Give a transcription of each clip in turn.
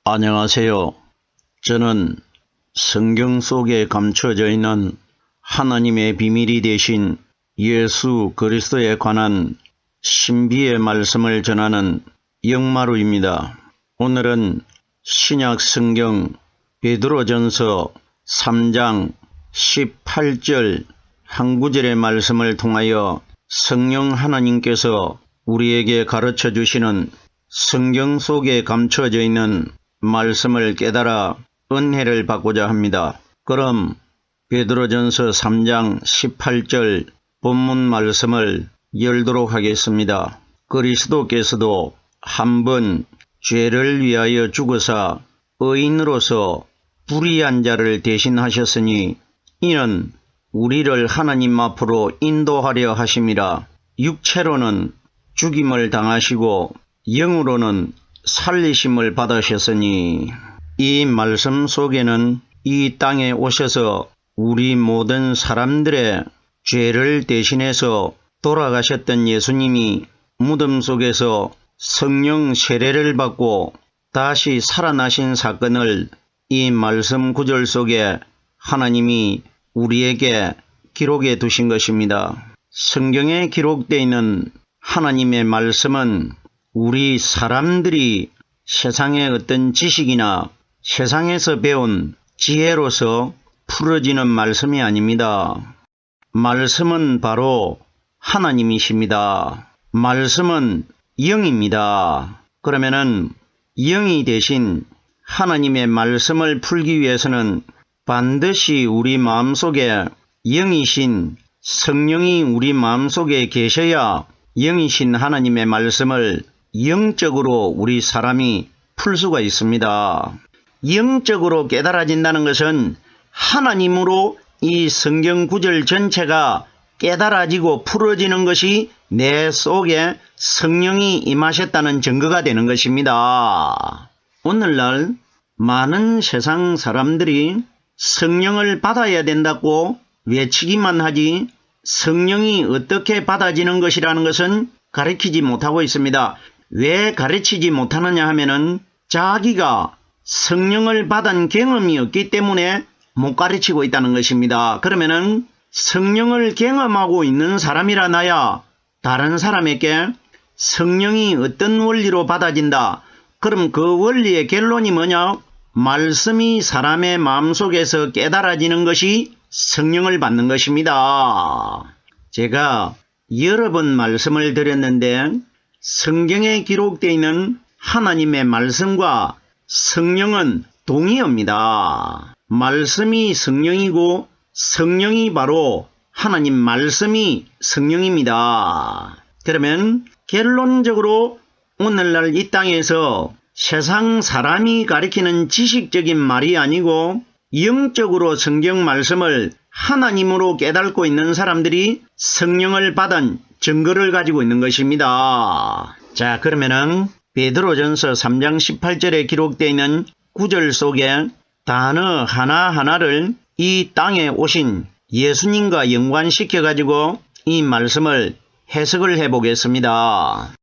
안녕하세요. 저는 성경 속에 감춰져 있는 하나님의 비밀이 되신 예수 그리스도에 관한 신비의 말씀을 전하는 영마루입니다. 오늘은 신약 성경 베드로전서 3장 18절 한 구절의 말씀을 통하여 성령 하나님께서 우리에게 가르쳐 주시는 성경 속에 감춰져 있는 말씀을 깨달아 은혜를 받고자 합니다. 그럼 베드로전서 3장 18절 본문 말씀을 열도록 하겠습니다. 그리스도께서도 한 번 죄를 위하여 죽으사 의인으로서 불의한 자를 대신하셨으니 이는 우리를 하나님 앞으로 인도하려 하심이라. 육체로는 죽임을 당하시고 영으로는 살리심을 받으셨으니, 이 말씀 속에는 이 땅에 오셔서 우리 모든 사람들의 죄를 대신해서 돌아가셨던 예수님이 무덤 속에서 성령 세례를 받고 다시 살아나신 사건을 이 말씀 구절 속에 하나님이 우리에게 기록해 두신 것입니다. 성경에 기록되어 있는 하나님의 말씀은 우리 사람들이 세상의 어떤 지식이나 세상에서 배운 지혜로서 풀어지는 말씀이 아닙니다. 말씀은 바로 하나님이십니다. 말씀은 영입니다. 그러면은 영이 대신 하나님의 말씀을 풀기 위해서는 반드시 우리 마음속에 영이신 성령이 우리 마음속에 계셔야 영이신 하나님의 말씀을 영적으로 우리 사람이 풀 수가 있습니다. 영적으로 깨달아진다는 것은 하나님으로 이 성경 구절 전체가 깨달아지고 풀어지는 것이 내 속에 성령이 임하셨다는 증거가 되는 것입니다. 오늘날 많은 세상 사람들이 성령을 받아야 된다고 외치기만 하지 성령이 어떻게 받아지는 것이라는 것은 가르치지 못하고 있습니다. 왜 가르치지 못하느냐 하면은 자기가 성령을 받은 경험이 없기 때문에 못 가르치고 있다는 것입니다. 그러면은 성령을 경험하고 있는 사람이라 나야 다른 사람에게 성령이 어떤 원리로 받아진다. 그럼 그 원리의 결론이 뭐냐? 말씀이 사람의 마음속에서 깨달아지는 것이 성령을 받는 것입니다. 제가 여러 번 말씀을 드렸는데 성경에 기록되어 있는 하나님의 말씀과 성령은 동의어입니다. 말씀이 성령이고 성령이 바로 하나님 말씀이 성령입니다. 그러면 결론적으로 오늘날 이 땅에서 세상 사람이 가리키는 지식적인 말이 아니고 영적으로 성경 말씀을 하나님으로 깨닫고 있는 사람들이 성령을 받은 증거를 가지고 있는 것입니다. 자, 그러면은 베드로전서 3장 18절에 기록되어 있는 구절 속에 단어 하나하나를 이 땅에 오신 예수님과 연관시켜 가지고 이 말씀을 해석을 해보겠습니다.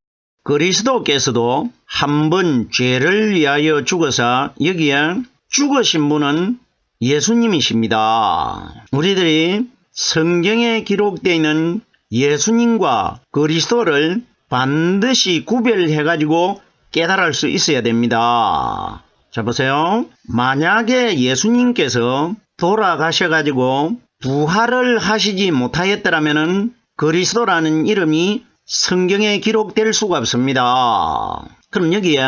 그리스도께서도 한 번 죄를 위하여 죽어서, 여기에 죽으신 분은 예수님이십니다. 우리들이 성경에 기록되어 있는 예수님과 그리스도를 반드시 구별해가지고 깨달을 수 있어야 됩니다. 자, 보세요. 만약에 예수님께서 돌아가셔가지고 부활을 하시지 못하였더라면 그리스도라는 이름이 성경에 기록될 수가 없습니다. 그럼 여기에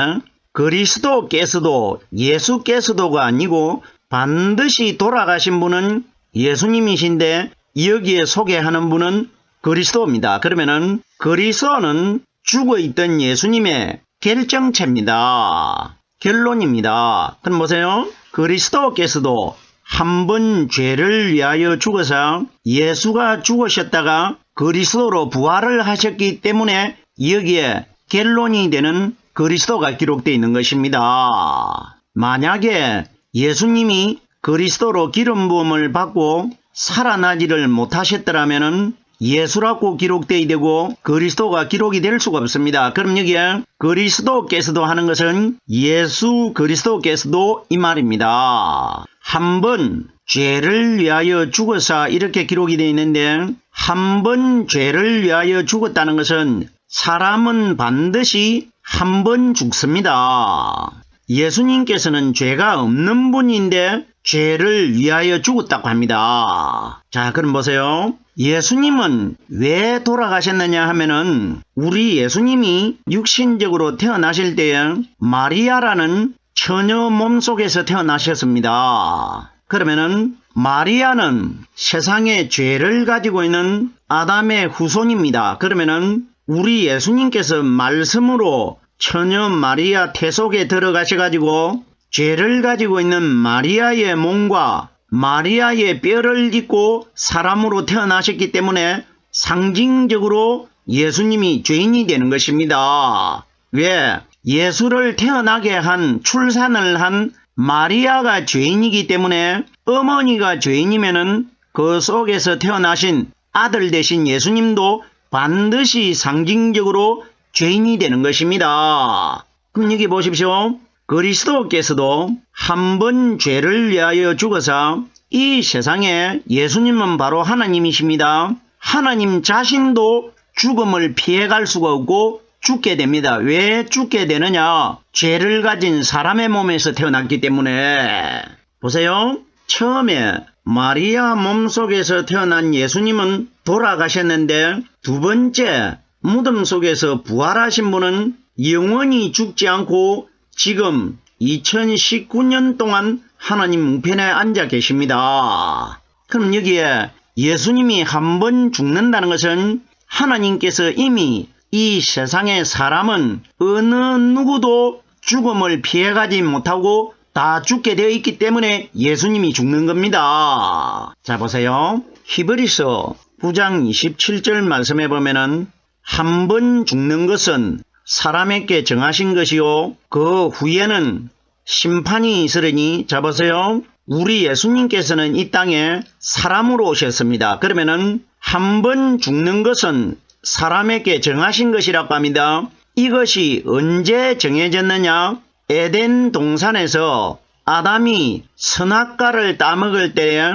그리스도께서도 예수께서도가 아니고 반드시 돌아가신 분은 예수님이신데 여기에 소개하는 분은 그리스도입니다. 그러면은 그리스도는 죽어있던 예수님의 결정체입니다. 결론입니다. 그럼 보세요. 그리스도께서도 한 번 죄를 위하여 죽어서 예수가 죽으셨다가 그리스도로 부활을 하셨기 때문에 여기에 결론이 되는 그리스도가 기록되어 있는 것입니다. 만약에 예수님이 그리스도로 기름 부음을 받고 살아나지를 못하셨더라면 예수라고 기록되어야 되고 그리스도가 기록이 될 수가 없습니다. 그럼 여기에 그리스도께서도 하는 것은 예수 그리스도께서도 이 말입니다. 한 번 죄를 위하여 죽으사 이렇게 기록이 되어 있는데 한 번 죄를 위하여 죽었다는 것은 사람은 반드시 한 번 죽습니다. 예수님께서는 죄가 없는 분인데 죄를 위하여 죽었다고 합니다. 자, 그럼 보세요. 예수님은 왜 돌아가셨느냐 하면은 우리 예수님이 육신적으로 태어나실 때에 마리아라는 처녀 몸속에서 태어나셨습니다. 그러면은 마리아는 세상에 죄를 가지고 있는 아담의 후손입니다. 그러면은 우리 예수님께서 말씀으로 처녀 마리아 태속에 들어가셔가지고 죄를 가지고 있는 마리아의 몸과 마리아의 뼈를 입고 사람으로 태어나셨기 때문에 상징적으로 예수님이 죄인이 되는 것입니다. 왜? 예수를 태어나게 한 출산을 한 마리아가 죄인이기 때문에 어머니가 죄인이면은 그 속에서 태어나신 아들 되신 예수님도 반드시 상징적으로 죄인이 되는 것입니다. 그럼 여기 보십시오. 그리스도께서도 한 번 죄를 위하여 죽어서 이 세상에 예수님은 바로 하나님이십니다. 하나님 자신도 죽음을 피해갈 수가 없고 죽게 됩니다. 왜 죽게 되느냐? 죄를 가진 사람의 몸에서 태어났기 때문에. 보세요. 처음에 마리아 몸속에서 태어난 예수님은 돌아가셨는데 두 번째 무덤 속에서 부활하신 분은 영원히 죽지 않고 지금 2019년 동안 하나님 우편에 앉아 계십니다. 그럼 여기에 예수님이 한 번 죽는다는 것은 하나님께서 이미 이 세상의 사람은 어느 누구도 죽음을 피해가지 못하고 다 죽게 되어 있기 때문에 예수님이 죽는 겁니다. 자, 보세요. 히브리서 9장 27절 말씀해 보면은 한 번 죽는 것은 사람에게 정하신 것이요 그 후에는 심판이 있으리니. 자, 보세요. 우리 예수님께서는 이 땅에 사람으로 오셨습니다. 그러면은 한 번 죽는 것은 사람에게 정하신 것이라고 합니다. 이것이 언제 정해졌느냐? 에덴 동산에서 아담이 선악과를 따먹을 때에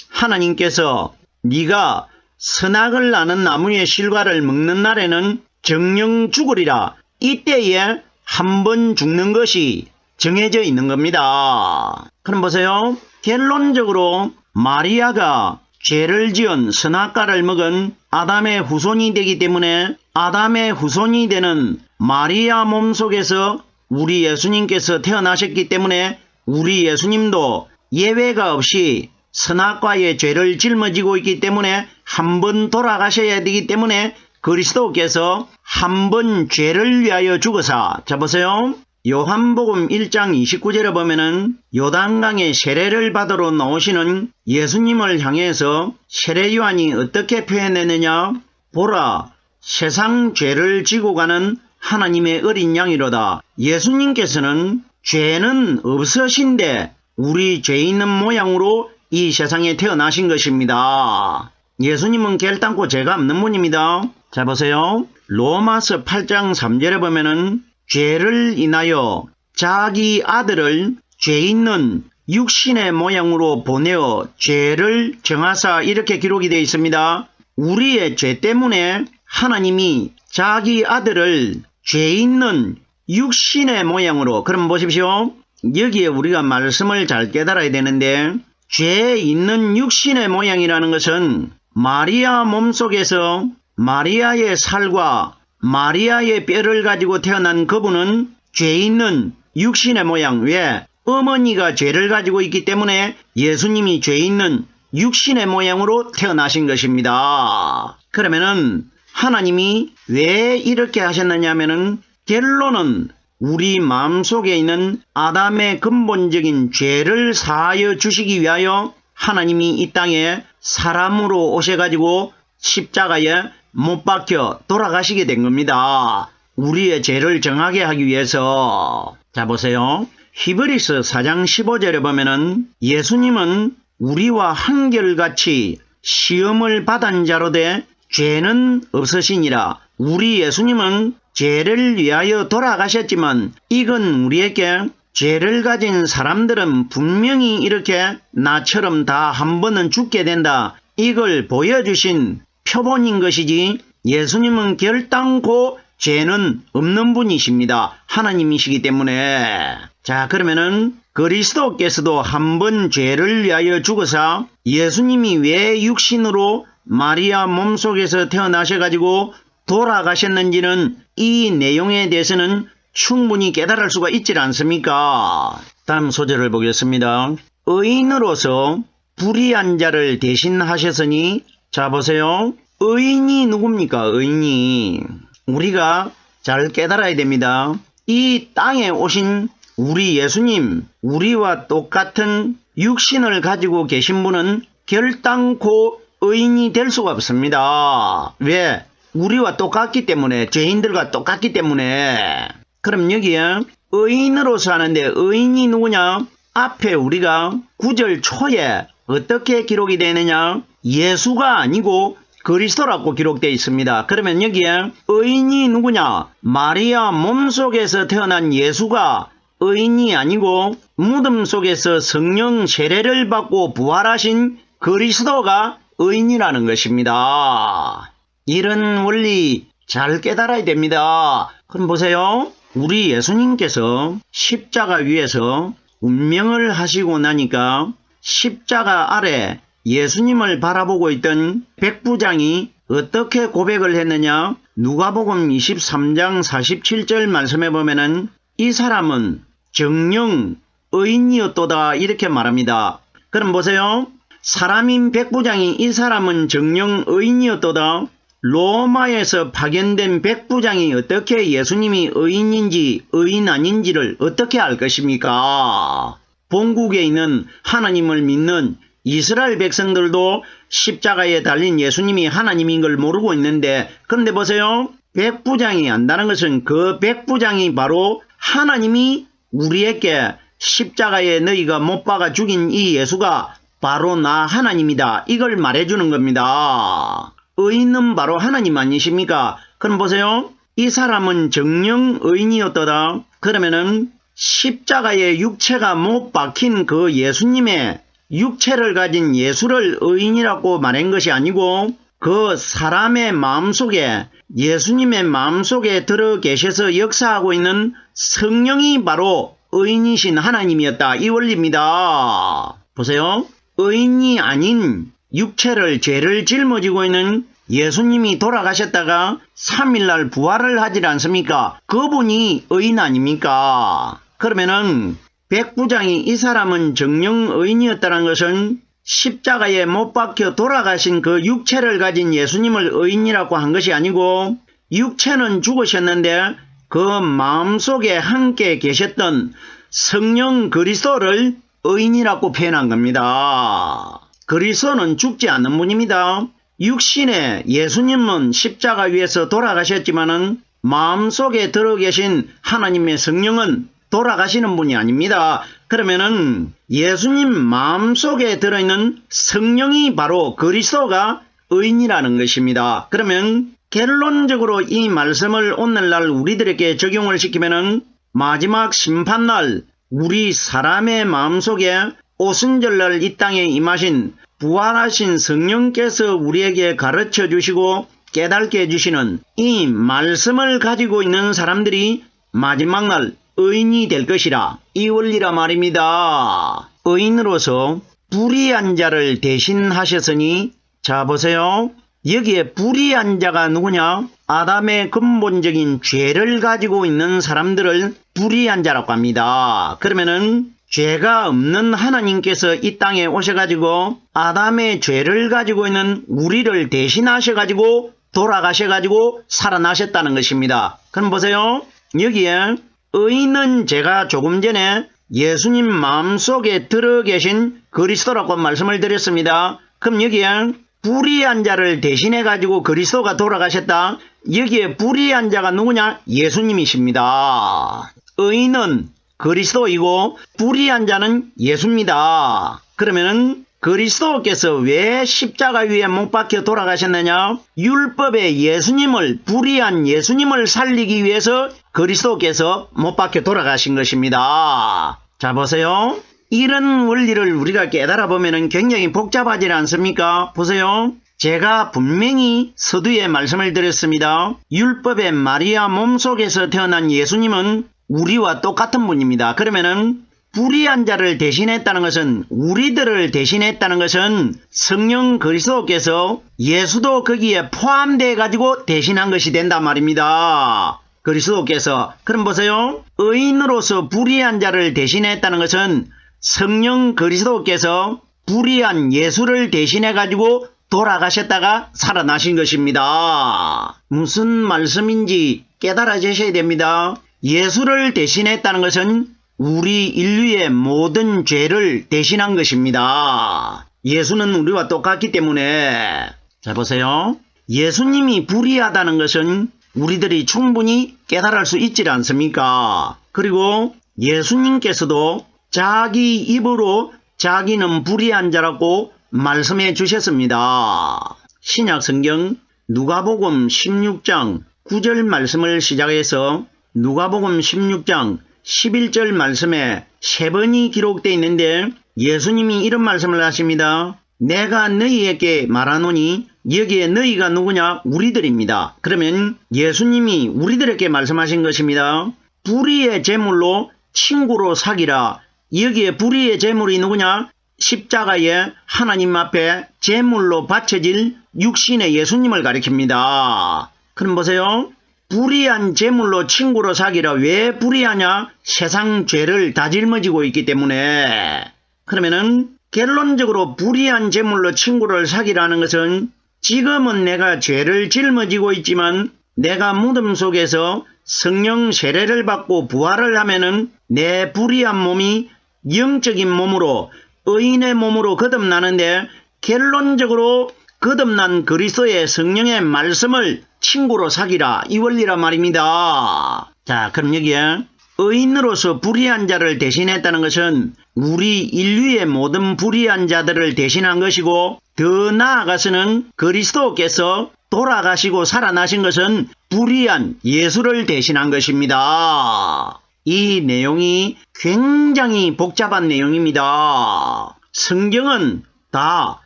하나님께서 네가 선악을 아는 나무의 실과를 먹는 날에는 정령 죽으리라. 이때에 한 번 죽는 것이 정해져 있는 겁니다. 그럼 보세요. 결론적으로 마리아가 죄를 지은 선악과를 먹은 아담의 후손이 되기 때문에 아담의 후손이 되는 마리아 몸속에서 우리 예수님께서 태어나셨기 때문에 우리 예수님도 예외가 없이 선악과의 죄를 짊어지고 있기 때문에 한 번 돌아가셔야 되기 때문에 그리스도께서 한 번 죄를 위하여 죽으사. 자, 보세요. 요한복음 1장 29절에 보면은 요단강에 세례를 받으러 나오시는 예수님을 향해서 세례 요한이 어떻게 표현했느냐? 보라, 세상 죄를 지고 가는 하나님의 어린 양이로다. 예수님께서는 죄는 없으신데 우리 죄 있는 모양으로 이 세상에 태어나신 것입니다. 예수님은 결단코 죄가 없는 분입니다. 자, 보세요. 로마서 8장 3절에 보면은 죄를 인하여 자기 아들을 죄 있는 육신의 모양으로 보내어 죄를 정하사 이렇게 기록이 되어 있습니다. 우리의 죄 때문에 하나님이 자기 아들을 죄 있는 육신의 모양으로. 그럼 보십시오. 여기에 우리가 말씀을 잘 깨달아야 되는데 죄 있는 육신의 모양이라는 것은 마리아 몸속에서 마리아의 살과 마리아의 뼈를 가지고 태어난 그분은 죄 있는 육신의 모양. 왜? 어머니가 죄를 가지고 있기 때문에 예수님이 죄 있는 육신의 모양으로 태어나신 것입니다. 그러면은 하나님이 왜 이렇게 하셨느냐면은 결론은 우리 마음속에 있는 아담의 근본적인 죄를 사하여 주시기 위하여 하나님이 이 땅에 사람으로 오셔가지고 십자가에 못 박혀 돌아가시게 된 겁니다. 우리의 죄를 정하게 하기 위해서. 자, 보세요. 히브리서 4장 15절에 보면은 예수님은 우리와 한결같이 시험을 받은 자로 돼 죄는 없으시니라. 우리 예수님은 죄를 위하여 돌아가셨지만 이건 우리에게 죄를 가진 사람들은 분명히 이렇게 나처럼 다 한 번은 죽게 된다. 이걸 보여주신 표본인 것이지 예수님은 결단코 죄는 없는 분이십니다. 하나님이시기 때문에. 자, 그러면은 그리스도께서도 한 번 죄를 위하여 죽으사 예수님이 왜 육신으로 마리아 몸속에서 태어나셔가지고 돌아가셨는지는 이 내용에 대해서는 충분히 깨달을 수가 있지 않습니까? 다음 소절을 보겠습니다. 의인으로서 불의한 자를 대신하셨으니, 자 보세요. 의인이 누굽니까? 의인이. 우리가 잘 깨달아야 됩니다. 이 땅에 오신 우리 예수님, 우리와 똑같은 육신을 가지고 계신 분은 결단코 의인이 될 수가 없습니다. 왜? 우리와 똑같기 때문에, 죄인들과 똑같기 때문에. 그럼 여기에 의인으로서 하는데 의인이 누구냐? 앞에 우리가 9절 초에 어떻게 기록이 되느냐? 예수가 아니고 그리스도라고 기록되어 있습니다. 그러면 여기에 의인이 누구냐? 마리아 몸속에서 태어난 예수가 의인이 아니고 무덤 속에서 성령 세례를 받고 부활하신 그리스도가 의인이라는 것입니다. 이런 원리 잘 깨달아야 됩니다. 그럼 보세요. 우리 예수님께서 십자가 위에서 운명을 하시고 나니까 십자가 아래 예수님을 바라보고 있던 백부장이 어떻게 고백을 했느냐? 누가복음 23장 47절 말씀에 보면은 이 사람은 정녕 의인이었도다 이렇게 말합니다. 그럼 보세요. 사람인 백부장이 이 사람은 정녕 의인이었도다. 로마에서 파견된 백부장이 어떻게 예수님이 의인인지 의인 아닌지를 어떻게 알 것입니까? 본국에 있는 하나님을 믿는 이스라엘 백성들도 십자가에 달린 예수님이 하나님인 걸 모르고 있는데, 그런데 보세요. 백부장이 안다는 것은 그 백부장이 바로 하나님이 우리에게 십자가에 너희가 못 박아 죽인 이 예수가 바로 나 하나님이다. 이걸 말해주는 겁니다. 의인은 바로 하나님 아니십니까? 그럼 보세요. 이 사람은 정녕 의인이었더라. 그러면은 십자가에 육체가 못 박힌 그 예수님의 육체를 가진 예수를 의인이라고 말한 것이 아니고 그 사람의 마음속에 예수님의 마음속에 들어 계셔서 역사하고 있는 성령이 바로 의인이신 하나님이었다. 이 원리입니다. 보세요. 의인이 아닌 육체를 죄를 짊어지고 있는 예수님이 돌아가셨다가 3일날 부활을 하지 않습니까? 그분이 의인 아닙니까? 그러면은 백부장이 이 사람은 정녕 의인이었다는 것은 십자가에 못 박혀 돌아가신 그 육체를 가진 예수님을 의인이라고 한 것이 아니고 육체는 죽으셨는데 그 마음속에 함께 계셨던 성령 그리스도를 의인이라고 표현한 겁니다. 그리스도는 죽지 않는 분입니다. 육신에 예수님은 십자가 위에서 돌아가셨지만은 마음속에 들어 계신 하나님의 성령은 돌아가시는 분이 아닙니다. 그러면은 예수님 마음속에 들어있는 성령이 바로 그리스도가 의인이라는 것입니다. 그러면 결론적으로 이 말씀을 오늘날 우리들에게 적용을 시키면은 마지막 심판날 우리 사람의 마음속에 오순절날 이 땅에 임하신 부활하신 성령께서 우리에게 가르쳐 주시고 깨닫게 해주시는 이 말씀을 가지고 있는 사람들이 마지막 날 의인이 될 것이라 이 원리라 말입니다. 의인으로서 불의한 자를 대신하셨으니, 자 보세요. 여기에 불의한 자가 누구냐? 아담의 근본적인 죄를 가지고 있는 사람들을 불의한 자라고 합니다. 그러면은 죄가 없는 하나님께서 이 땅에 오셔가지고 아담의 죄를 가지고 있는 우리를 대신하셔가지고 돌아가셔가지고 살아나셨다는 것입니다. 그럼 보세요. 여기에 의인은 제가 조금 전에 예수님 마음속에 들어 계신 그리스도라고 말씀을 드렸습니다. 그럼 여기에 불의한 자를 대신해가지고 그리스도가 돌아가셨다. 여기에 불의한 자가 누구냐? 예수님이십니다. 의인은 그리스도이고 불의한 자는 예수입니다. 그러면은 그리스도께서 왜 십자가 위에 못 박혀 돌아가셨느냐? 율법의 예수님을, 불의한 예수님을 살리기 위해서 그리스도께서 못 박혀 돌아가신 것입니다. 자, 보세요. 이런 원리를 우리가 깨달아 보면 굉장히 복잡하지 않습니까? 보세요. 제가 분명히 서두에 말씀을 드렸습니다. 율법의 마리아 몸속에서 태어난 예수님은 우리와 똑같은 분입니다. 그러면은 불의한 자를 대신했다는 것은, 우리들을 대신했다는 것은 성령 그리스도께서 예수도 거기에 포함되어 가지고 대신한 것이 된단 말입니다. 그리스도께서. 그럼 보세요. 의인으로서 불의한 자를 대신했다는 것은 성령 그리스도께서 불의한 예수를 대신해 가지고 돌아가셨다가 살아나신 것입니다. 무슨 말씀인지 깨달아지셔야 됩니다. 예수를 대신했다는 것은 우리 인류의 모든 죄를 대신한 것입니다. 예수는 우리와 똑같기 때문에. 자, 보세요. 예수님이 불의하다는 것은 우리들이 충분히 깨달을 수 있지 않습니까? 그리고 예수님께서도 자기 입으로 자기는 불의한 자라고 말씀해 주셨습니다. 신약 성경 누가복음 16장 9절 말씀을 시작해서 누가복음 16장 11절 말씀에 3번이 기록되어 있는데 예수님이 이런 말씀을 하십니다. 내가 너희에게 말하노니 여기에 너희가 누구냐? 우리들입니다. 그러면 예수님이 우리들에게 말씀하신 것입니다. 불의의 제물로 친구로 사귀라. 여기에 불의의 제물이 누구냐? 십자가에 하나님 앞에 제물로 바쳐질 육신의 예수님을 가리킵니다. 그럼 보세요. 불의한 제물로 친구로 사귀라. 왜 불의하냐? 세상 죄를 다 짊어지고 있기 때문에. 그러면은 결론적으로 불의한 제물로 친구를 사귀라는 것은 지금은 내가 죄를 짊어지고 있지만 내가 무덤 속에서 성령 세례를 받고 부활을 하면은 내 불의한 몸이 영적인 몸으로, 의인의 몸으로 거듭나는데 결론적으로 거듭난 그리스도의 성령의 말씀을 친구로 사귀라. 이 원리란 말입니다. 자, 그럼 여기에 의인으로서 불의한 자를 대신했다는 것은 우리 인류의 모든 불의한 자들을 대신한 것이고, 더 나아가서는 그리스도께서 돌아가시고 살아나신 것은 불의한 예수를 대신한 것입니다. 이 내용이 굉장히 복잡한 내용입니다. 성경은 다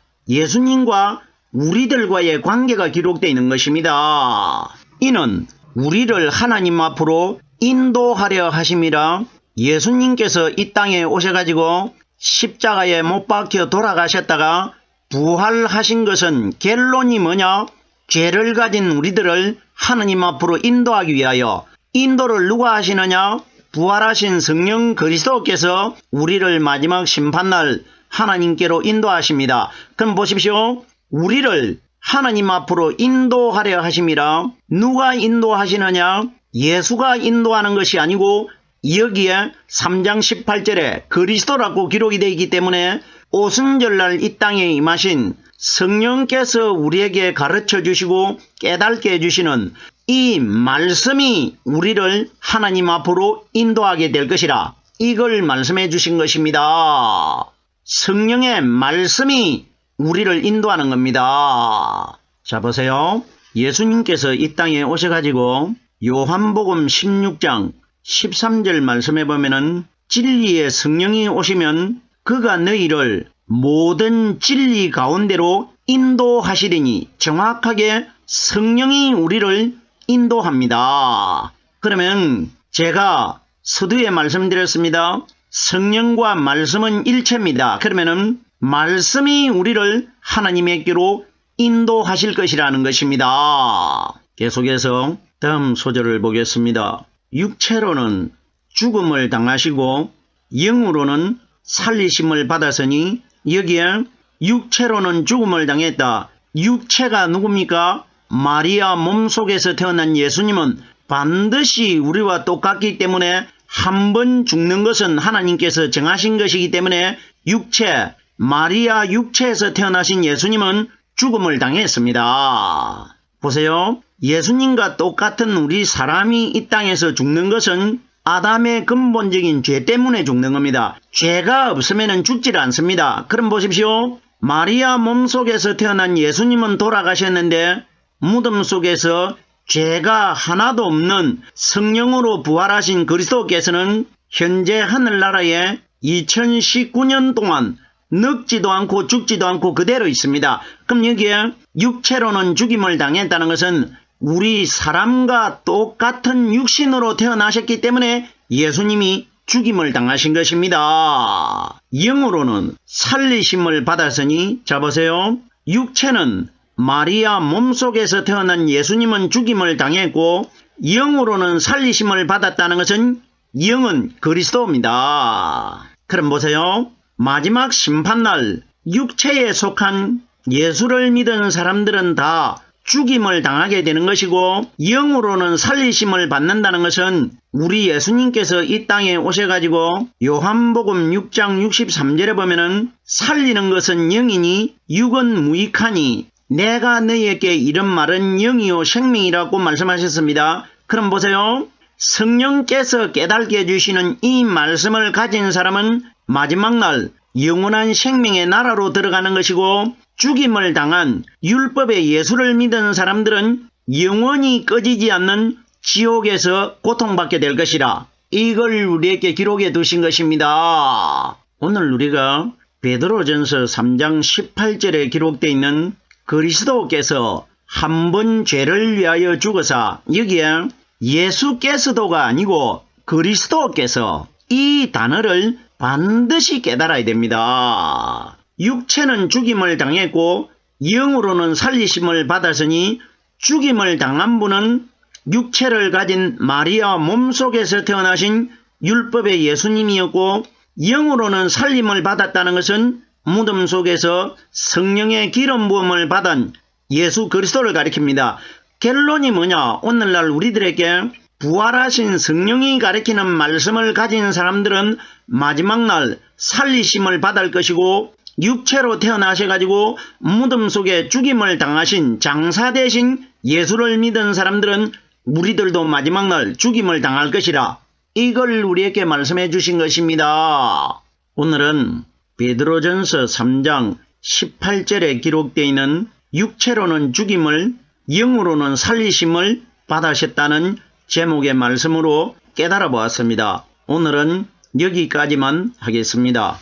예수님과 우리들과의 관계가 기록되어 있는 것입니다. 이는 우리를 하나님 앞으로 인도하려 하심이라. 예수님께서 이 땅에 오셔가지고 십자가에 못 박혀 돌아가셨다가 부활하신 것은 결론이 뭐냐? 죄를 가진 우리들을 하나님 앞으로 인도하기 위하여. 인도를 누가 하시느냐? 부활하신 성령 그리스도께서 우리를 마지막 심판날 하나님께로 인도하십니다. 그럼 보십시오. 우리를 하나님 앞으로 인도하려 하심이라. 누가 인도하시느냐? 예수가 인도하는 것이 아니고 여기에 3장 18절에 그리스도라고 기록이 되어 있기 때문에 오순절날 이 땅에 임하신 성령께서 우리에게 가르쳐 주시고 깨닫게 해주시는 이 말씀이 우리를 하나님 앞으로 인도하게 될 것이라. 이걸 말씀해 주신 것입니다. 성령의 말씀이 우리를 인도하는 겁니다. 자, 보세요. 예수님께서 이 땅에 오셔가지고 요한복음 16장 13절 말씀해 보면은 진리의 성령이 오시면 그가 너희를 모든 진리 가운데로 인도하시리니, 정확하게 성령이 우리를 인도합니다. 그러면 제가 서두에 말씀드렸습니다. 성령과 말씀은 일체입니다. 그러면은 말씀이 우리를 하나님에게로 인도하실 것이라는 것입니다. 계속해서 다음 소절을 보겠습니다. 육체로는 죽음을 당하시고 영으로는 살리심을 받았으니, 여기에 육체로는 죽음을 당했다. 육체가 누굽니까? 마리아 몸속에서 태어난 예수님은 반드시 우리와 똑같기 때문에 한 번 죽는 것은 하나님께서 정하신 것이기 때문에 육체, 마리아 육체에서 태어나신 예수님은 죽음을 당했습니다. 보세요. 예수님과 똑같은 우리 사람이 이 땅에서 죽는 것은 아담의 근본적인 죄 때문에 죽는 겁니다. 죄가 없으면 죽질 않습니다. 그럼 보십시오. 마리아 몸속에서 태어난 예수님은 돌아가셨는데 무덤 속에서 죄가 하나도 없는 성령으로 부활하신 그리스도께서는 현재 하늘나라에 2019년 동안 늙지도 않고 죽지도 않고 그대로 있습니다. 그럼 여기에 육체로는 죽임을 당했다는 것은 우리 사람과 똑같은 육신으로 태어나셨기 때문에 예수님이 죽임을 당하신 것입니다. 영으로는 살리심을 받았으니 자 보세요. 육체는 마리아 몸속에서 태어난 예수님은 죽임을 당했고 영으로는 살리심을 받았다는 것은 영은 그리스도입니다. 그럼 보세요. 마지막 심판날 육체에 속한 예수를 믿은 사람들은 다 죽임을 당하게 되는 것이고 영으로는 살리심을 받는다는 것은 우리 예수님께서 이 땅에 오셔가지고 요한복음 6장 63절에 보면은 살리는 것은 영이니 육은 무익하니 내가 너희에게 이런 말은 영이요 생명이라고 말씀하셨습니다. 그럼 보세요. 성령께서 깨닫게 해주시는 이 말씀을 가진 사람은 마지막 날 영원한 생명의 나라로 들어가는 것이고 죽임을 당한 율법의 예수를 믿은 사람들은 영원히 꺼지지 않는 지옥에서 고통받게 될 것이라 이걸 우리에게 기록해 두신 것입니다. 오늘 우리가 베드로전서 3장 18절에 기록되어 있는 그리스도께서 한 번 죄를 위하여 죽으사 여기에 예수께서도가 아니고 그리스도께서 이 단어를 반드시 깨달아야 됩니다. 육체는 죽임을 당했고 영으로는 살리심을 받았으니 죽임을 당한 분은 육체를 가진 마리아 몸속에서 태어나신 율법의 예수님이었고 영으로는 살림을 받았다는 것은 무덤 속에서 성령의 기름 부음을 받은 예수 그리스도를 가리킵니다. 결론이 뭐냐? 오늘날 우리들에게 부활하신 성령이 가리키는 말씀을 가진 사람들은 마지막 날 살리심을 받을 것이고 육체로 태어나셔가지고 무덤 속에 죽임을 당하신 장사 되신 예수를 믿은 사람들은 우리들도 마지막 날 죽임을 당할 것이라 이걸 우리에게 말씀해 주신 것입니다. 오늘은 베드로전서 3장 18절에 기록되어 있는 육체로는 죽임을 영으로는 살리심을 받으셨다는 제목의 말씀으로 깨달아 보았습니다. 오늘은 여기까지만 하겠습니다.